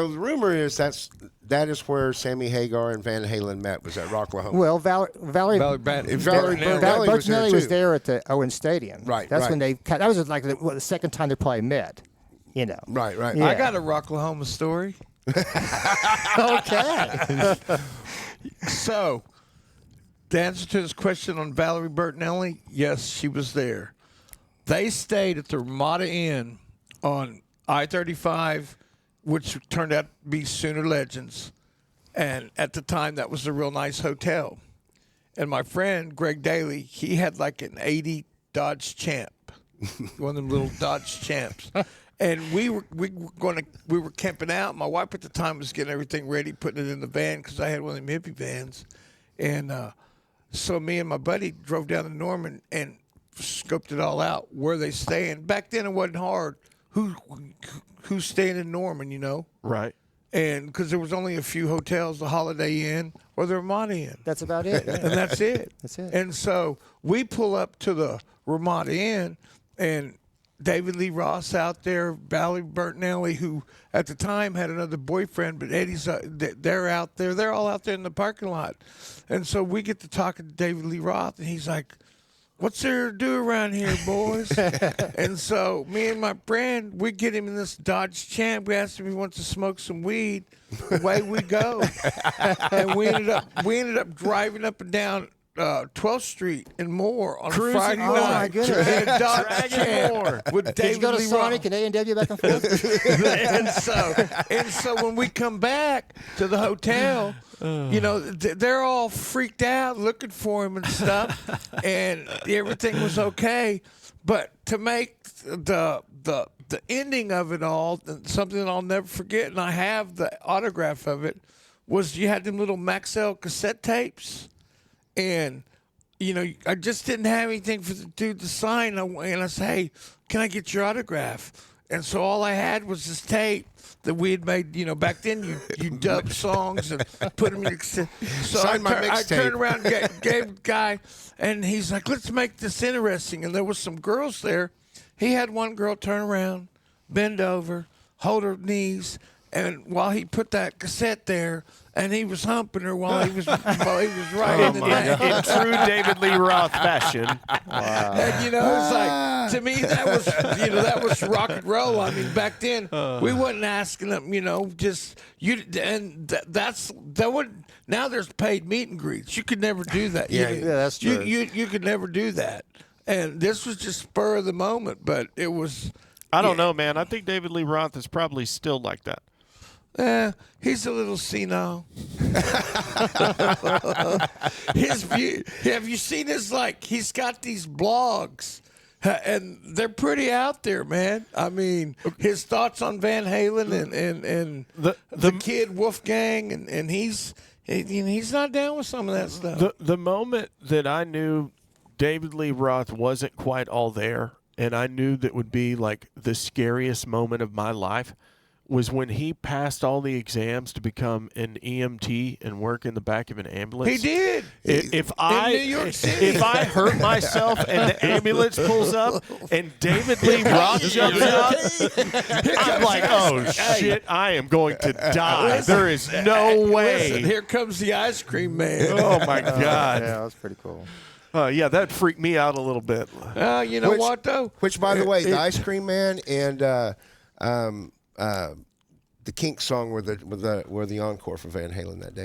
So the rumor is that is where Sammy Hagar and Van Halen met, was at Roklahoma. Well, Valerie Bertinelli was there at the Owen Stadium. Right, That's right. when that was like the second time they probably met. You know. Right. Yeah. I got a Roklahoma story. Okay. So, the answer to this question on Valerie Bertinelli, yes, she was there. They stayed at the Ramada Inn on I-35, which turned out to be Sooner Legends. And at the time, that was a real nice hotel. And my friend, Greg Daly, he had like an 80 Dodge Champ, one of them little Dodge Champs. And we were camping out. My wife at the time was getting everything ready, putting it in the van because I had one of them hippie vans. And so me and my buddy drove down to Norman and scoped it all out, where they staying. Back then it wasn't hard. Who's staying in Norman, you know? Right. And because there was only a few hotels, the Holiday Inn or the Ramada Inn. That's about it. Yeah. And that's it. That's it. And so we pull up to the Ramada Inn, and David Lee Roth out there, Valerie Bertinelli, who at the time had another boyfriend, but Eddie's they're out there. They're all out there in the parking lot. And so we get to talking to David Lee Roth, and he's like, "What's there to do around here, boys?" And so me and my friend, we get him in this Dodge Champ. We asked him if he wants to smoke some weed. Away we go. And we ended up driving up and down 12th Street and more on Cruising. Friday Oh, night. my goodness. In a Dodge Dragging more. Champ with Did David you go to Lee Sonic Roth. and A&W back and forth? and so when we come back to the hotel, you know, they're all freaked out looking for him and stuff, and everything was okay. But to make the ending of it all, something that I'll never forget, and I have the autograph of it, was you had them little Maxell cassette tapes, and you know, I just didn't have anything for the dude to sign. And I said, "Hey, can I get your autograph?" And so all I had was this tape that we had made. You know, back then you dub songs and put them in. So Sign my I mixtape. turned around, and gave the guy, and he's like, "Let's make this interesting." And there was some girls there. He had one girl turn around, bend over, hold her knees, and while he put that cassette there, and he was humping her while he was writing it. In true David Lee Roth fashion. And you know, it's like, to me that was rock and roll. I mean, back then we wasn't asking them, you know, just you. And that would now there's paid meet and greets. You could never do that. Yeah, that's true. You could never do that. And this was just spur of the moment, but it was. I don't know, man. I think David Lee Roth is probably still like that. He's a little senile. His view. Have you seen his, like, he's got these blogs, and they're pretty out there, man. I mean, his thoughts on Van Halen and the kid Wolfgang, and he's not down with some of that stuff. The moment that I knew David Lee Roth wasn't quite all there, and I knew that would be like the scariest moment of my life, was when he passed all the exams to become an EMT and work in the back of an ambulance. He did. If New York City. if I hurt myself and the ambulance pulls up and David Lee Roth jumps out, I'm like, oh shit, I am going to die. There is no way. Listen, here comes the ice cream man. Oh my God. Yeah, that's pretty cool. Yeah, that freaked me out a little bit. You know what though? Which, by the way, the Ice Cream Man and the Kinks song were the encore for Van Halen that day.